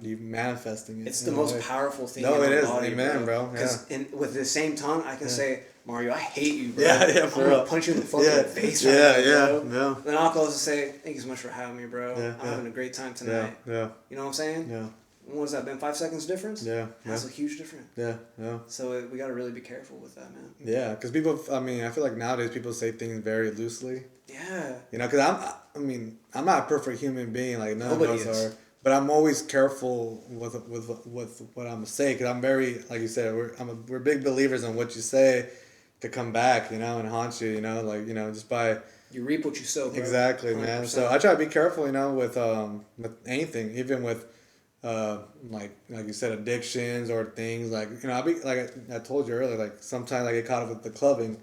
S1: you manifesting it.
S2: It's the most powerful thing in the
S1: it is.
S2: body,
S1: Amen, bro.
S2: Because with the same tongue, I can say, Mario, I hate you, bro.
S1: Yeah, for
S2: I'm
S1: real.
S2: Gonna punch you in the fucking face right now, bro.
S1: Yeah.
S2: Then I'll close and say, thank you so much for having me, bro. I'm having a great time tonight.
S1: Yeah.
S2: You know what I'm saying?
S1: Yeah.
S2: What has that been? 5 seconds difference?
S1: Yeah.
S2: That's a huge difference.
S1: Yeah.
S2: So we got to really be careful with that, man.
S1: Yeah, because people, I feel like nowadays people say things very loosely.
S2: Yeah.
S1: You know, because I'm not a perfect human being, like, none of us are. But I'm always careful with what I'm gonna say, because I'm very, like you said, we're big believers in what you say to come back, you know, and haunt you, you know, like, you know, just by
S2: you reap what you sow, bro.
S1: Exactly, 100%. Man. So I try to be careful, you know, with anything, even with like you said, addictions or things, like, you know, I told you earlier, like, sometimes I get caught up with the clubbing,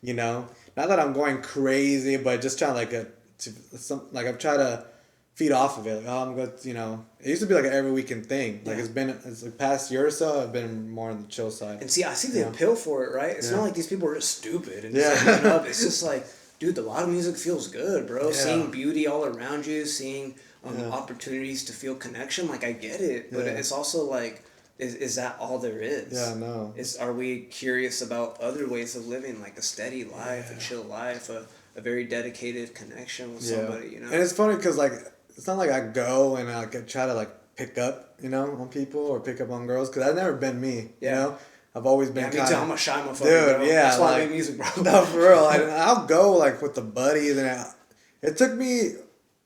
S1: you know, not that I'm going crazy, but just trying I'm trying to feed off of it. Like, I'm good, you know. It used to be like an every weekend thing. Like, it's like past year or so, I've been more on the chill side.
S2: And see, I see the appeal for it, right? It's not like these people are just stupid and just like, up. It's just like, dude, a lot of music feels good, bro. Yeah. Seeing beauty all around you, seeing opportunities to feel connection, like, I get it, but it's also like, is that all there is?
S1: Yeah, no.
S2: Are we curious about other ways of living, like a steady life, a chill life, a very dedicated connection with somebody, you know?
S1: And it's funny because, like, it's not like I go and I try to, like, pick up, you know, on people or pick up on girls, because I've never been me, you know? I've always been
S2: me too. I'm a shy motherfucker,
S1: dude,
S2: bro.
S1: Yeah,
S2: that's why I make music, bro.
S1: No, for real. I'll go, like, with the buddies, and it took me,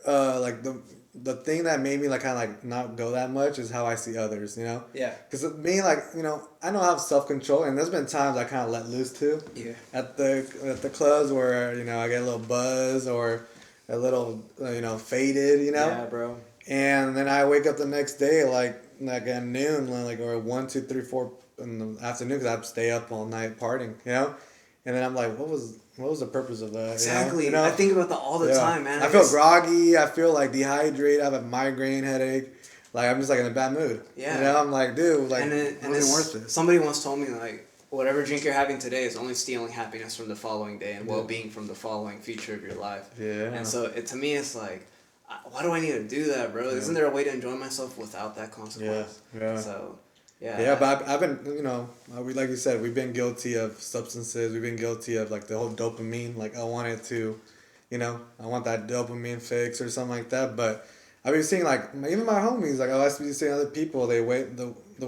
S1: like, the thing that made me, like, kind of, like, not go that much is how I see others, you know?
S2: Yeah.
S1: Because me, like, you know, I know I have self-control, and there's been times I kind of let loose, too.
S2: Yeah.
S1: At the clubs where, you know, I get a little buzz or a little, you know, faded, you know?
S2: Yeah, bro.
S1: And then I wake up the next day, like at noon, like, or 1, 2, 3, 4 in the afternoon, because I'd stay up all night partying, you know? And then I'm like, what was the purpose of that?
S2: Exactly.
S1: You know?
S2: I think about that all the time, man.
S1: I feel groggy. I feel, like, dehydrated. I have a migraine headache. Like, I'm just, like, in a bad mood. Yeah. You know, I'm like, dude, like, it wasn't worth it.
S2: Somebody once told me, like, whatever drink you're having today is only stealing happiness from the following day and well-being from the following feature of your life. Yeah. And so to me, it's like, why do I need to do that, bro? Isn't there a way to enjoy myself without that consequence? Yeah. So, yeah. Yeah,
S1: but I've been, you know, like you said, we've been guilty of substances. We've been guilty of, like, the whole dopamine. Like, I want that dopamine fix or something like that. But I've been seeing like even my homies like I be seeing other people the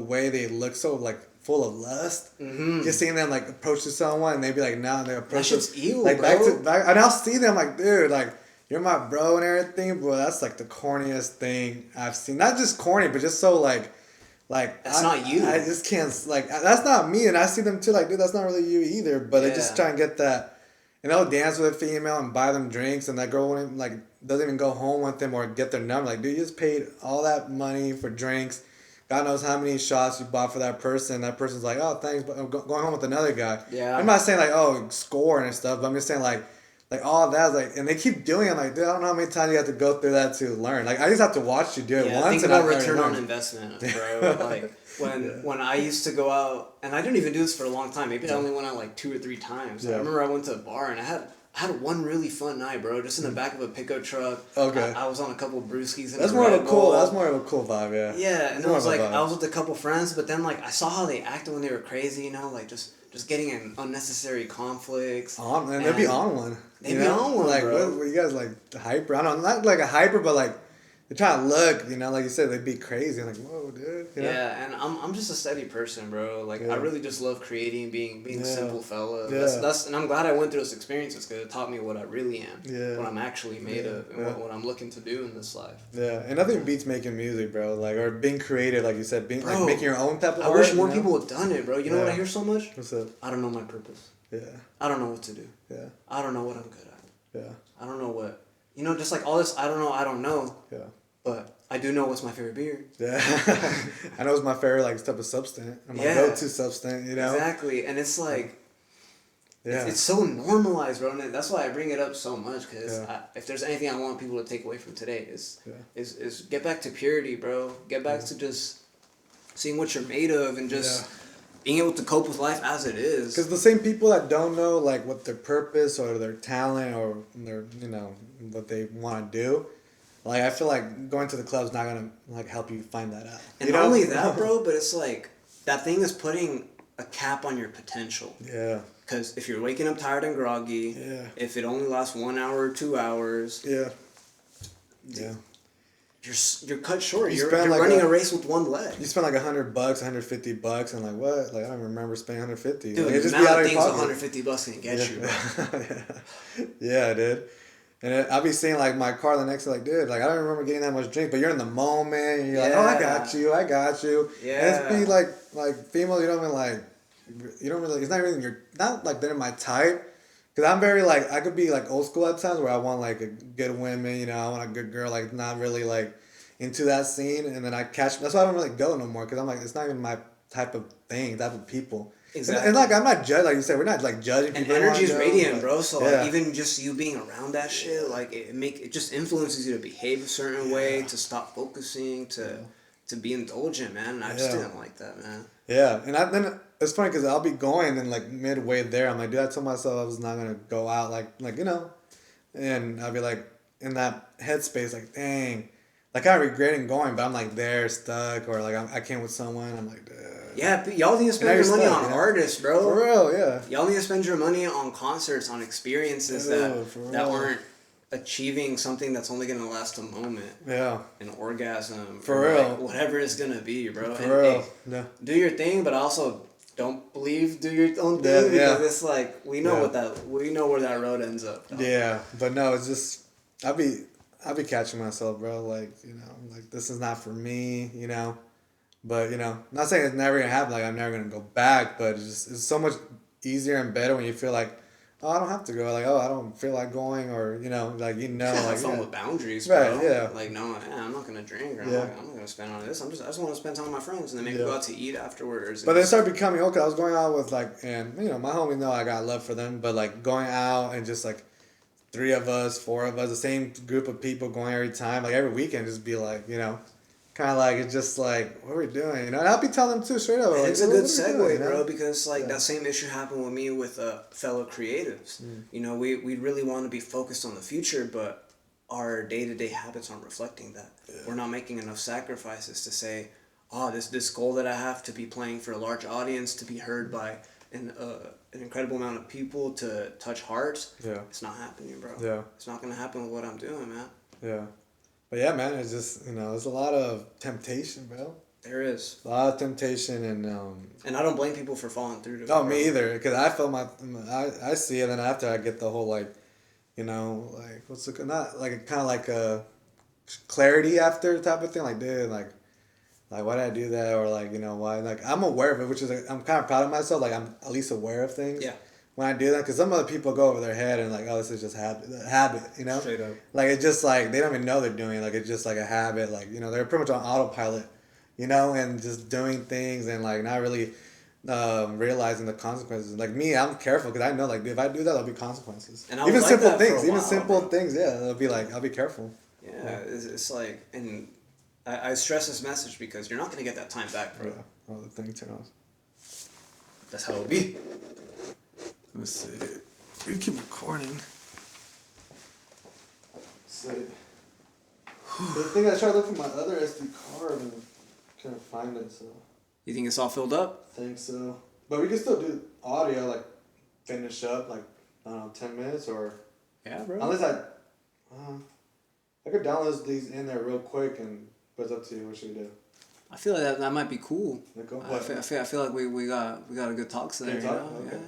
S1: way they look so like full of lust. Mm-hmm. Just seeing them like approach to someone and they be like no, and they approach
S2: that shit's evil,
S1: like
S2: bro.
S1: back, and I'll see them like dude like you're my bro and everything, but that's like the corniest thing I've seen. Not just corny, but just so like
S2: that's not you.
S1: I just can't like that's not me, and I see them too like dude that's not really you either. But they just try and get that. And they'll dance with a female and buy them drinks, and that girl won't like doesn't even go home with them or get their number. Like, dude, you just paid all that money for drinks. God knows how many shots you bought for that person. That person's like, oh, thanks, but I'm going home with another guy.
S2: Yeah.
S1: I'm not saying like, oh, score and stuff, but I'm just saying like all that, like, and they keep doing it. Like, dude, I don't know how many times you have to go through that to learn. Like, I just have to watch you do it once.
S2: Think about return on investment, bro. Like when I used to go out, and I didn't even do this for a long time. Maybe I only went out like 2 or 3 times. Yeah. I remember I went to a bar and I had one really fun night, bro. Just in the back of a pickup truck. Okay. I was on a couple of brewskis.
S1: That's more of a cool vibe, yeah.
S2: Yeah, and it was like I was with a couple friends, but then like I saw how they acted when they were crazy, you know, like just getting in unnecessary conflicts.
S1: And they'd be on one.
S2: They'd be on one,
S1: like,
S2: bro.
S1: What you guys like hyper? I don't know, not like a hyper, but like they're trying to look, you know, like you said, they'd be crazy. I'm like, whoa, dude. You know?
S2: Yeah, and I'm just a steady person, bro. Like I really just love creating, being a simple fella. Yeah. That's and I'm glad I went through those experiences because it taught me what I really am. Yeah. What I'm actually made of and what I'm looking to do in this life.
S1: Yeah, and nothing beats making music, bro. Like or being creative, like you said, being like making your own type of
S2: art. I wish more people had done it, bro. You know what I hear so much?
S1: What's up?
S2: I don't know my purpose.
S1: Yeah.
S2: I don't know what to do.
S1: Yeah.
S2: I don't know what I'm good at.
S1: Yeah.
S2: I don't know what just like all this I don't know. Yeah. But I do know what's my favorite beer.
S1: Yeah. I know it's my favorite like type of substance. My go-to substance, you know?
S2: Exactly. And it's like it's so normalized, bro. And that's why I bring it up so much because if there's anything I want people to take away from today is get back to purity, bro. Get back to just seeing what you're made of and just being able to cope with life as it is.
S1: Because the same people that don't know like what their purpose or their talent or their what they want to do, like I feel like going to the club's not gonna like help you find that out.
S2: And not only that, bro, but it's like that thing is putting a cap on your potential.
S1: Yeah.
S2: Because if you're waking up tired and groggy, if it only lasts 1 hour or 2 hours, you're cut short. You're like running a race with one leg.
S1: You spend like $100, $150, and like what? Like I don't remember spending $150.
S2: Dude,
S1: like,
S2: the amount of things $150 can get you, bro.
S1: Yeah, dude. And I'll be seeing like my car the next day, like, dude, like I don't remember getting that much drink, but you're in the moment, and you're like, oh, I got you. Yeah. And it's be like female, you don't really, it's not even, you're not like they're my type. Because I'm very like, I could be like old school at times where I want like a good woman, I want a good girl, like not really like into that scene. And then that's why I don't really go no more. Because I'm like, it's not even my type of people. Exactly. And like, I'm not judging, like you said, we're not like judging people.
S2: And energy is radiant, bro. So like, even just you being around that shit, like it just influences you to behave a certain way, to stop focusing, to be indulgent, man. And I just didn't like that, man. Yeah, and
S1: then it's funny because I'll be going and like midway there, I'm like, dude, I told myself I was not gonna go out, like and I'll be like in that headspace, like, dang, like I'm regretting going, but I'm like there stuck, or like I came with someone, I'm like, dude.
S2: Yeah, y'all need to spend your money on artists, bro.
S1: For real, yeah.
S2: Y'all need to spend your money on concerts, on experiences that aren't achieving something that's only gonna last a moment. Yeah. An orgasm.
S1: For real.
S2: Like whatever it's gonna be, bro.
S1: For real.
S2: Hey, do your thing, but also don't do your own thing because it's like we know where that road ends up. Dog.
S1: Yeah, but no, it's just I'll be catching myself, bro. Like like this is not for me, But not saying it's never gonna happen. Like I'm never gonna go back, but it's so much easier and better when you feel like, oh, I don't have to go. Like, oh, I don't feel like going, or like
S2: have fun with boundaries, bro. Right? Yeah. Like, no, I'm not gonna drink. Or I'm not gonna spend on this. I just want to spend time with my friends, and then maybe go out to eat afterwards.
S1: But then it started becoming okay. I was going out with and my homies know I got love for them, but like going out and just like 3 of us, 4 of us, the same group of people going every time, like every weekend, just be like, kind of like, it's just like, what are we doing? And I'll be telling them too, straight up.
S2: Like, it's a good segue, bro, because like that same issue happened with me with fellow creatives. We really want to be focused on the future, but our day-to-day habits aren't reflecting that. Yeah. We're not making enough sacrifices to say, oh, this goal that I have to be playing for a large audience, to be heard by an incredible amount of people, to touch hearts. Yeah. It's not happening, bro. Yeah. It's not going to happen with what I'm doing, man.
S1: Yeah. But yeah, man, it's just, there's a lot of temptation, bro.
S2: There is
S1: a lot of temptation,
S2: and I don't blame people for falling through.
S1: No, me either, because I feel I see it, and after I get the whole like, what's it, not like kind of like a clarity after type of thing, like dude, like why did I do that, or like why, like I'm aware of it, which is I'm kind of proud of myself, like I'm at least aware of things.
S2: Yeah.
S1: When I do that, because some other people go over their head and like, oh, this is just habit,
S2: Straight up.
S1: Like it's just like they don't even know they're doing it. Like it's just like a habit, like they're pretty much on autopilot, and just doing things and like not really realizing the consequences. Like me, I'm careful because I know like dude, if I do that, there'll be consequences. And even simple things, things, yeah, it'll be like I'll be careful.
S2: Yeah, it's like, and I stress this message because you're not gonna get that time back, bro.
S1: Yeah, all the things turn off.
S2: That's how it'll be.
S1: Let's see. We keep recording. So, the thing I tried to look for my other SD card and couldn't find it. So.
S2: You think it's all filled up?
S1: I think so. But we can still do audio, like finish up, like I don't know, 10 minutes or.
S2: Yeah, bro.
S1: Unless I could download these in there real quick, but it's up to you. What should we do?
S2: I feel like that might be cool.
S1: I
S2: feel like we got a good talk today. Okay. Yeah.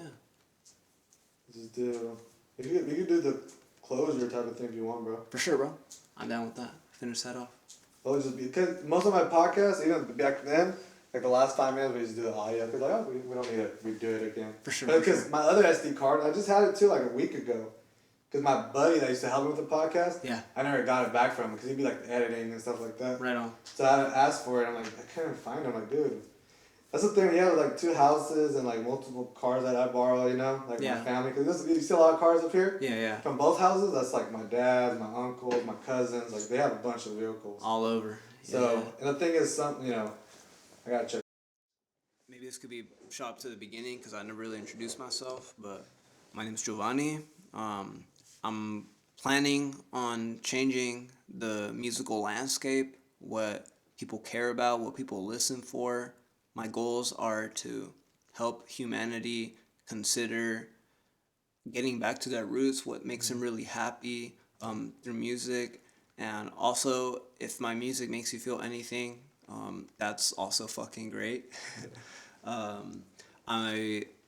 S1: Just do. You could do the closure type of thing if you want, bro.
S2: For sure, bro. I'm down with that. Finish that off.
S1: Well, just because most of my podcasts, even back then, like the last 5 minutes, we just do the audio. Because like, we don't need to redo it again.
S2: For sure.
S1: Because my other SD card, I just had it too like a week ago. Because my buddy that used to help me with the podcast,
S2: yeah,
S1: I never got it back from him because he'd be like editing and stuff like that.
S2: Right on.
S1: So I asked for it. I'm like, I couldn't find it. I'm like, dude. That's the thing. We have like 2 houses and like multiple cars that I borrow, like my family. Because you see a lot of cars up here?
S2: Yeah, yeah.
S1: From both houses, that's like my dad, my uncles, my cousins. Like they have a bunch of vehicles.
S2: All over.
S1: So, and the thing is, I got to check.
S2: Maybe this could be shot up to the beginning because I never really introduced myself. But my name's Giovanni. I'm planning on changing the musical landscape, what people care about, what people listen for. My goals are to help humanity consider getting back to their roots, what makes them really happy through music. And also, if my music makes you feel anything, that's also fucking great. I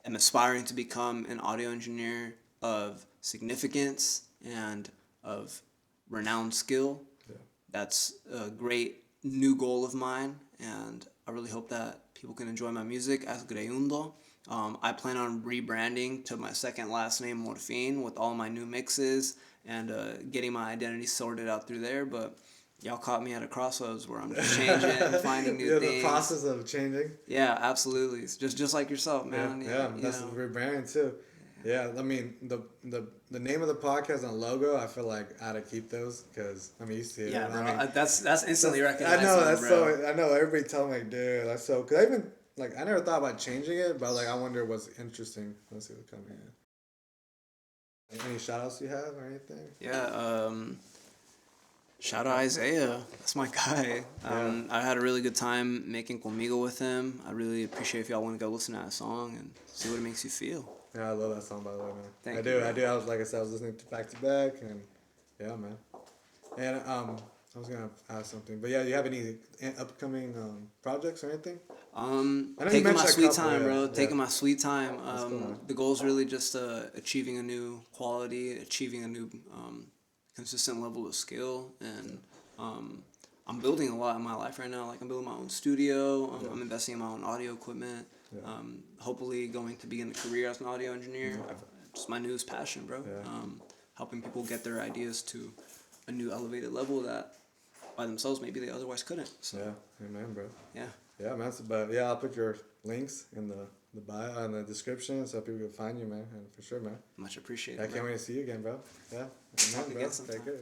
S2: am aspiring to become an audio engineer of significance and of renowned skill. Yeah. That's a great new goal of mine, and I really hope that people can enjoy my music as Greundo. I plan on rebranding to my second last name, Morfin, with all my new mixes and getting my identity sorted out through there. But y'all caught me at a crossroads where I'm just changing and finding new things.
S1: The process of changing.
S2: Yeah, absolutely. It's just like yourself, man.
S1: Yeah, that's rebranding too. Yeah, I mean the name of the podcast and logo, I feel like I had to keep those because you see it.
S2: Yeah, bro,
S1: I mean,
S2: that's instantly recognizable.
S1: I know that's bro. I know everybody tell me, dude, that's so. Cause I even I never thought about changing it, but I wonder what's interesting. Let's see what's coming in. Any shout outs you have or anything?
S2: Yeah, shout out Isaiah. That's my guy. I had a really good time making Conmigo with him. I really appreciate if y'all want to go listen to that song and see what it makes you feel.
S1: Yeah, I love that song, by the way, man.
S2: Thank
S1: you,
S2: do.
S1: I do. I was like I said, I was listening to back, and yeah, man. And I was gonna ask something, but yeah, do you have any upcoming projects or anything?
S2: Taking my sweet time, bro. Taking my sweet time. The goal is really just achieving a new quality, achieving a new consistent level of skill, and I'm building a lot in my life right now. Like I'm building my own studio. I'm investing in my own audio equipment. Yeah. Hopefully going to begin a career as an audio engineer. Just my newest passion, bro. Yeah. Helping people get their ideas to a new elevated level that by themselves maybe they otherwise couldn't. So.
S1: Yeah, amen, bro.
S2: Yeah.
S1: Yeah, man. But yeah, I'll put your links in the bio and the description so people can find you, man. And for sure, man.
S2: Much appreciated.
S1: I can't wait to see you again, bro. Yeah. Amen, bro. Take care.